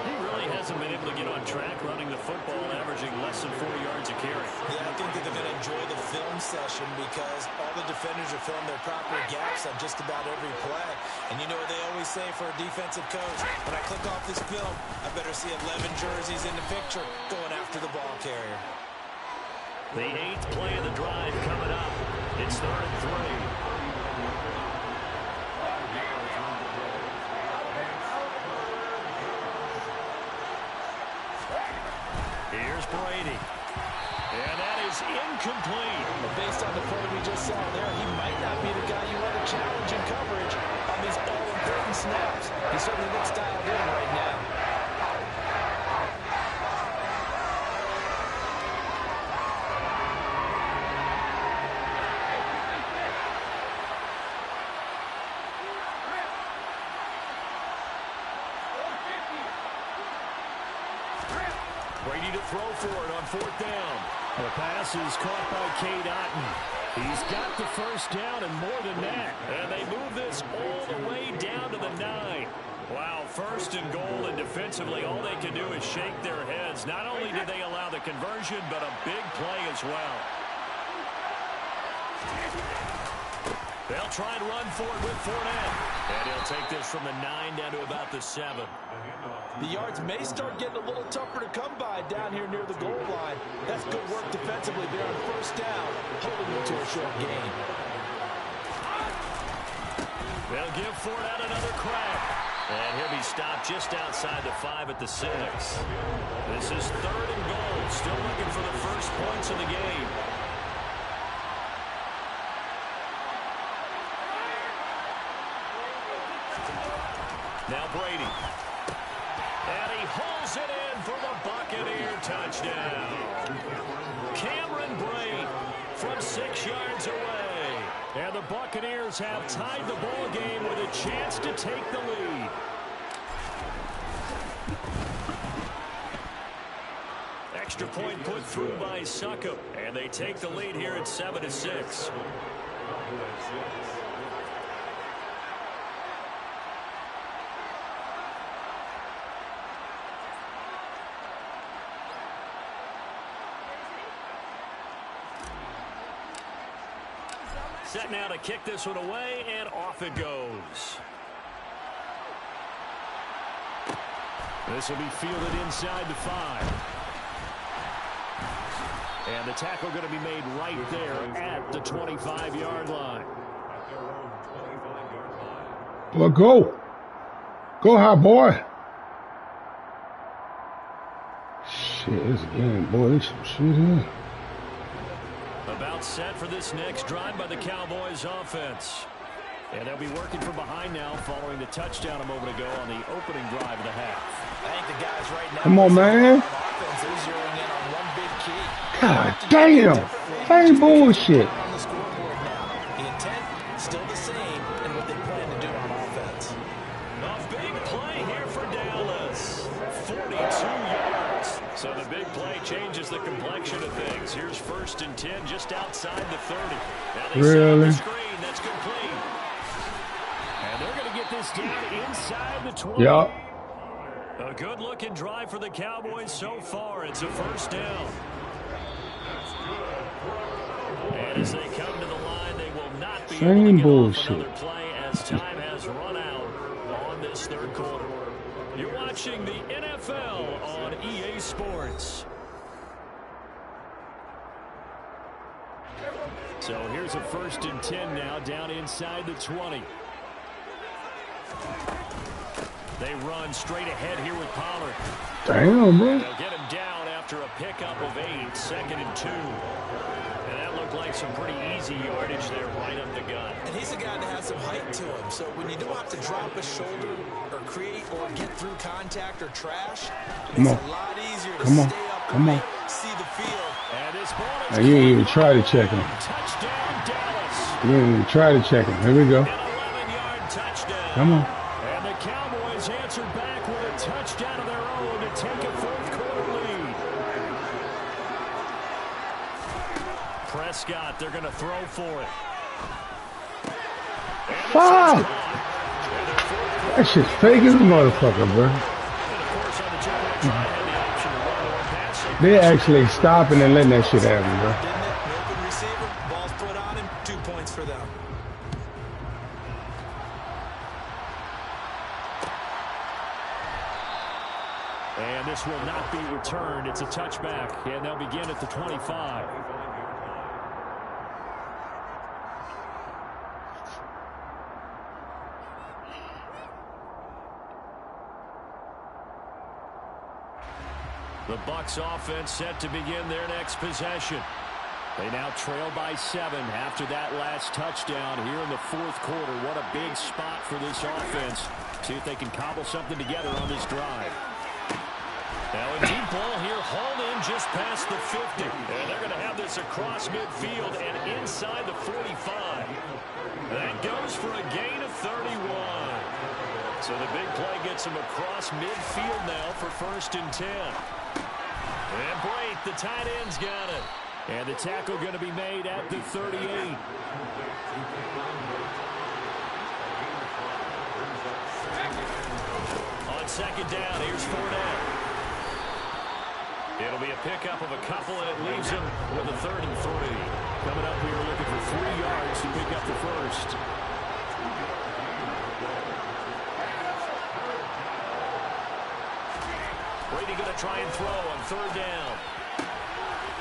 [SPEAKER 1] He really hasn't been able to get on track running the football, averaging less than 4 yards a carry.
[SPEAKER 4] Yeah, I think that they're going to enjoy the film session because all the defenders are filling their proper gaps on just about every play. And you know what they always say for a defensive coach? When I click off this film, I better see 11 jerseys in the picture going after the ball carrier.
[SPEAKER 1] The 8th play of the drive coming up. It's 3rd and 3. Here's Brady. And that is incomplete.
[SPEAKER 4] But based on the play we just saw there, he might not be the guy you want to challenge in coverage on these all-important snaps. He certainly looks dialed in right now.
[SPEAKER 1] Brady to throw for it on 4th down. The pass is caught by Cade Otton. He's got the first down and more than that. And they move this all the way down to the 9. Wow, 1st and goal, and defensively all they can do is shake their heads. Not only did they allow the conversion, but a big play as well. They'll try and run for it with Fournette. And he'll take this from the 9 down to about the 7.
[SPEAKER 4] The yards may start getting a little tougher to come by down here near the goal line. That's good work defensively there on 1st down, holding them to a short gain.
[SPEAKER 1] They'll give Fournette another crack. And he'll be stopped just outside the 5 at the 6. This is 3rd and goal. Still looking for the first points of the game. Now Brady. And he hauls it in for the Buccaneer touchdown. Cameron Brate from 6 yards away. And the Buccaneers have tied the ball game with a chance to take the lead. Extra point put through by Succop. And they take the lead here at 7-6. Set now to kick this one away, and off it goes. This will be fielded inside the 5. And the tackle going to be made right there at the 25-yard line.
[SPEAKER 2] Well, go. Go high, boy. Shit, this game, boy, there's some shit here.
[SPEAKER 1] About set for this next drive by the Cowboys offense. And they'll be working from behind now following the touchdown a moment ago on the opening drive of the half.
[SPEAKER 4] I think the guys right now,
[SPEAKER 2] come on, man.
[SPEAKER 4] Offense is zeroing in on one big key.
[SPEAKER 2] God damn. Same bullshit.
[SPEAKER 4] On the scoreboard now. The intent still the same in what they plan to do on offense.
[SPEAKER 1] A big play here for Dallas. 42 yards. So the big play changes the complexion of things. Here's 1st and 10 just outside the 30. Now they set up the screen. That's complete. And they're going to get this down inside the 20.
[SPEAKER 2] Yup.
[SPEAKER 1] A good-looking drive for the Cowboys so far. It's a 1st down. And as they come to the line, they will not be able to get off another play as time has run out on this 3rd quarter. You're watching the NFL on EA Sports. So here's a 1st and 10 now down inside the 20. They run straight ahead here with Pollard.
[SPEAKER 2] Damn, bro.
[SPEAKER 1] They'll get him down after a pickup of 8, 2nd and 2. And that looked like some pretty easy yardage there right up the gut.
[SPEAKER 4] And he's a guy that has some height to him. So when you don't have to drop a shoulder or create or get through contact or trash, it's a lot easier to stay up see the field.
[SPEAKER 1] And this ball is
[SPEAKER 2] Now, you ain't even try to check him.
[SPEAKER 1] touchdown Dallas.
[SPEAKER 2] You ain't even try to check him. Here we go.
[SPEAKER 1] An 11-yard touchdown.
[SPEAKER 2] Come on.
[SPEAKER 1] And the Cowboys answered back with a touchdown of their own to take a 4th quarter lead. Prescott, they're going to throw for it.
[SPEAKER 2] Fuck! That shit's fake as a motherfucker, bro. They actually stopping and letting that shit happen, bro.
[SPEAKER 4] Didn't it? Open receiver, ball's put on him, 2 points for them.
[SPEAKER 1] And this will not be returned. It's a touchback, and they'll begin at the 25. The Bucs offense set to begin their next possession. They now trail by 7 after that last touchdown here in the 4th quarter. What a big spot for this offense. See if they can cobble something together on this drive. Now a deep ball here, hauled in just past the 50. And they're going to have this across midfield and inside the 45. That goes for a gain of 31. So the big play gets them across midfield now for 1st and 10. And Brate, the tight end's got it. And the tackle going to be made at the 38. On 2nd down, here's Fournette. It'll be a pickup of a couple, and it leaves him with a 3rd and 3. Coming up, we were looking for 3 yards to pick up the 1st. Brady going to try and throw on 3rd down.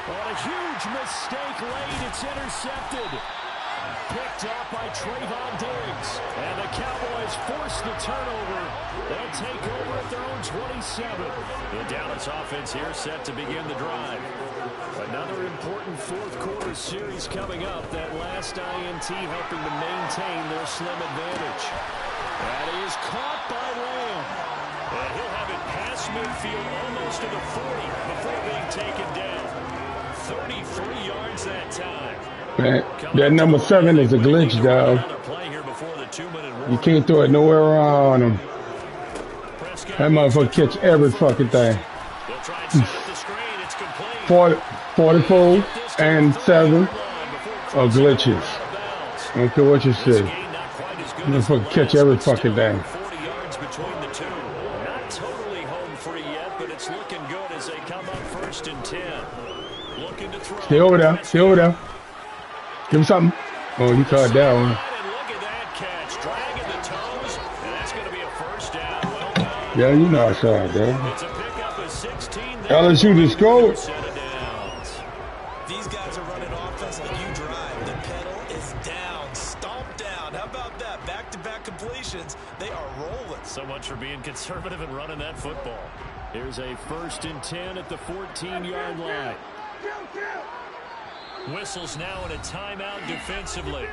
[SPEAKER 1] On a huge mistake late, it's intercepted. Picked up by Trayvon Diggs. And the Cowboys force the turnover. They'll take over at their own 27. The Dallas offense here set to begin the drive. Another important 4th quarter series coming up. That last INT helping to maintain their slim advantage. That is caught by Lamb. And he'll have it past midfield almost to the 40 before being taken down. 33 yards that time.
[SPEAKER 2] That number 7 is a glitch, dog. You can't throw it nowhere around him. That motherfucker catch every fucking thing. 44 and 7 are glitches. I don't care what you say. Motherfucker catch every fucking thing.
[SPEAKER 1] 40 yards between the two. Not totally home free yet, but it's looking good as they come up 1st and 10. Looking to throw.
[SPEAKER 2] Stay over there. Stay over there. Give him something. Oh, he caught that one.
[SPEAKER 1] And look at that catch. Dragging the toes. And that's going to be a 1st down. Well done.
[SPEAKER 2] Yeah, you know I saw it, bro.
[SPEAKER 1] It's a pickup of 16.
[SPEAKER 2] LSU just scored.
[SPEAKER 4] These guys are running offense like you drive. The pedal is down. Stomp down. How about that? Back-to-back completions. They are rolling.
[SPEAKER 1] So much for being conservative and running that football. Here's a 1st and 10 at the 14-yard line. Whistles now in a timeout defensively.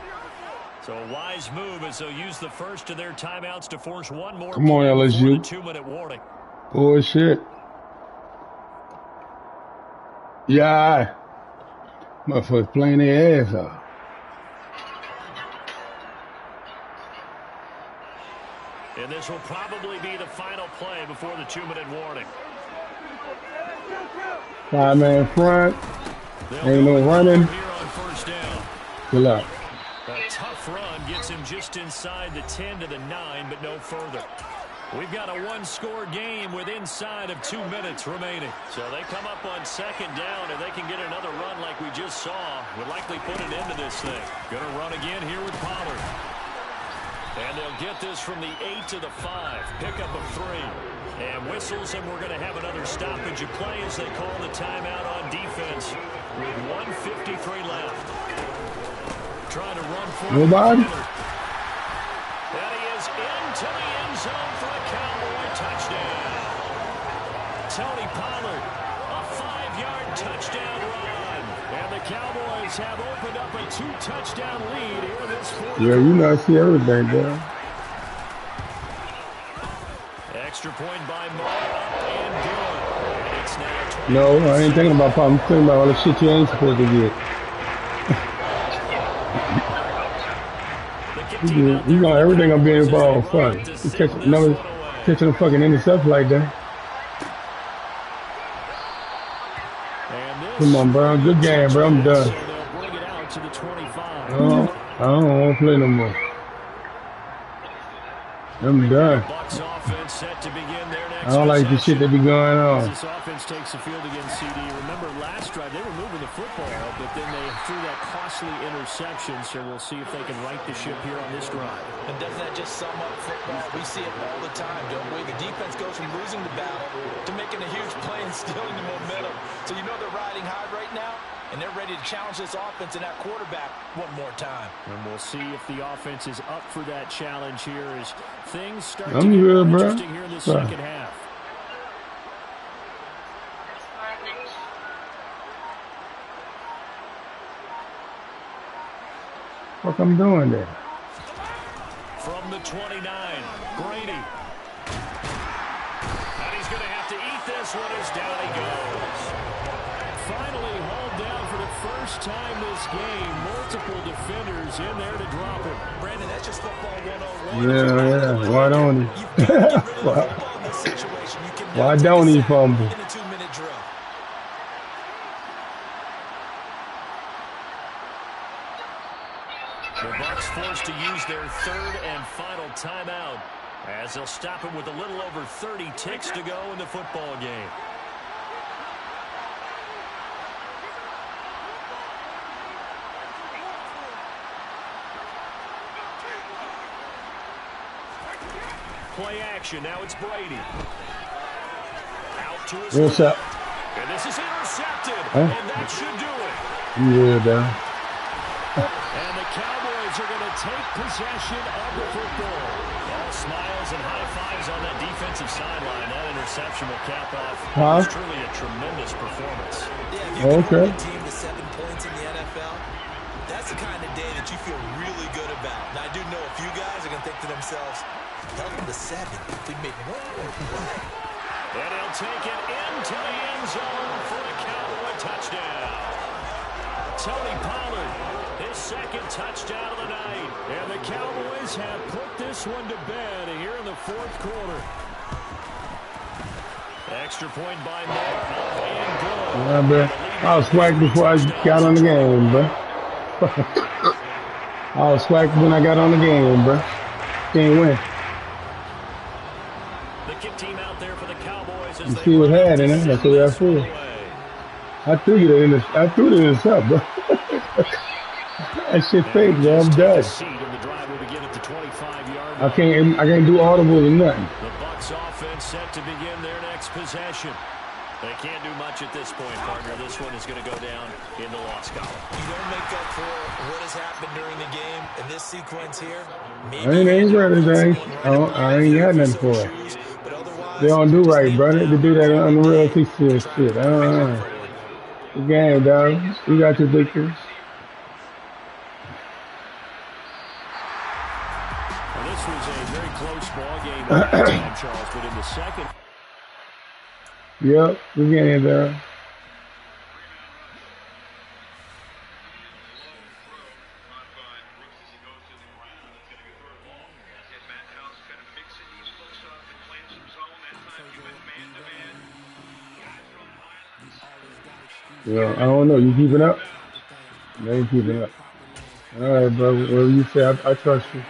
[SPEAKER 1] So a wise move as they'll use the first of their timeouts to force one more.
[SPEAKER 2] Come on, LSU.
[SPEAKER 1] 2-minute warning.
[SPEAKER 2] Bullshit. Yeah. Motherfuckers playing their ass off.
[SPEAKER 1] And this will probably be the final play before the 2-minute warning.
[SPEAKER 2] 5-man front.
[SPEAKER 1] They'll
[SPEAKER 2] Ain't
[SPEAKER 1] go
[SPEAKER 2] no
[SPEAKER 1] with
[SPEAKER 2] running.
[SPEAKER 1] Pollard here on first down.
[SPEAKER 2] Good luck.
[SPEAKER 1] A tough run gets him just inside the 10 to the 9, but no further. We've got a one-score game with inside of 2 minutes remaining. So they come up on second down, and they can get another run like we just saw. Would likely put an end to this thing. Going to run again here with Pollard. And they'll get this from the 8 to the 5. Pickup of 3. And whistles, and we're going to have another stoppage of play as they call the timeout on defense with 1:53 left. Trying to run for
[SPEAKER 2] Nobody?
[SPEAKER 1] And he is into the end zone for a Cowboy touchdown. Tony Pollard, a 5-yard touchdown run. And the Cowboys have opened up a 2-touchdown lead here this fourth.
[SPEAKER 2] Yeah, you know I see everything, bro.
[SPEAKER 1] Extra point by Moore, up and good. And it's now 20.
[SPEAKER 2] No, I ain't thinking about Pop. I'm thinking about all the shit you ain't supposed to get. You know everything I'm being involved fun. You catching a fucking interception like that. Come on, bro. Good game, bro. I'm done. I don't want to play no more. I'm done. I don't like the shit that be going on.
[SPEAKER 3] This offense takes the field against CD. Remember last drive, they were moving the football, but then they threw that costly interception, so we'll see if they can right the ship here on this drive.
[SPEAKER 4] And doesn't that just sum up football? We see it all the time, don't we? The defense goes from losing the battle to making a huge play and stealing the momentum. So you know they're riding high right now, and they're ready to challenge this offense and that quarterback one more time.
[SPEAKER 3] And we'll see if the offense is up for that challenge here as things start
[SPEAKER 2] I'm
[SPEAKER 3] to get
[SPEAKER 2] good,
[SPEAKER 3] more
[SPEAKER 2] bro.
[SPEAKER 3] interesting here in the second half.
[SPEAKER 2] What I'm doing there?
[SPEAKER 1] From the 29, Brady. And he's going to have to eat this one as down he goes.
[SPEAKER 3] Finally hauled down for the first time this game. Multiple defenders in there to drop him.
[SPEAKER 4] Brandon, that's just football 101.
[SPEAKER 2] Yeah. Why don't he? Why don't he fumble?
[SPEAKER 4] In a 2-minute drill.
[SPEAKER 1] The Bucs forced to use their third and final timeout as they'll stop him with a little over 30 ticks to go in the football game. Play action. Now it's Brady. Out to his
[SPEAKER 2] What's
[SPEAKER 1] left.
[SPEAKER 2] up?
[SPEAKER 1] And this is intercepted.
[SPEAKER 2] Huh?
[SPEAKER 1] And that should do it.
[SPEAKER 2] Yeah, down.
[SPEAKER 1] And the Cowboys are going to take possession of the football. All smiles and high fives on that defensive sideline. That interception will cap off.
[SPEAKER 2] Huh?
[SPEAKER 1] It's truly a tremendous performance.
[SPEAKER 4] Yeah, if you can
[SPEAKER 2] Okay.
[SPEAKER 4] hold a team to 7 points in the NFL, that's the kind of day that you feel really good about. Now, I do know a few guys are going to think to themselves, held them to 7. We made one more play.
[SPEAKER 1] And he'll take it into the end zone for a Cowboy touchdown. Tony Pollard, his second touchdown of the night. And the Cowboys have put this one to bed here in the fourth quarter. Extra point by Moore. Up and good.
[SPEAKER 2] Yeah, bro. I was swacked before I got on the game, bro. I was swacked when I got on the game, bro. Can't win.
[SPEAKER 1] The kick team out there for the Cowboys as
[SPEAKER 2] You
[SPEAKER 1] they
[SPEAKER 2] see what
[SPEAKER 1] run
[SPEAKER 2] had in
[SPEAKER 1] to
[SPEAKER 2] it. That's
[SPEAKER 1] send
[SPEAKER 2] what I
[SPEAKER 1] this one
[SPEAKER 2] feel.
[SPEAKER 1] away.
[SPEAKER 2] I threw it in the up, bro. That shit fake, bro. I'm done.
[SPEAKER 1] Seat and the drive will begin at the 25-yard
[SPEAKER 2] I can't do audible or nothing.
[SPEAKER 1] The Bucs offense set to begin their next possession. They can't do much at this point, partner. This one is going to go down in the loss column.
[SPEAKER 4] You don't make up for what has happened during the game in this sequence here.
[SPEAKER 2] I ain't ready, James. I ain't got nothing for it. They don't do right, brother. They do that unreal piece of shit. I don't know. The game, dog. You got your victory.
[SPEAKER 3] Well, this was a very close ball game at the time, Charles, but in the second.
[SPEAKER 2] Yep, the game, dog. Well, I don't know. You keeping up? They ain't keeping up. All right, bro. Whatever you say, I trust you.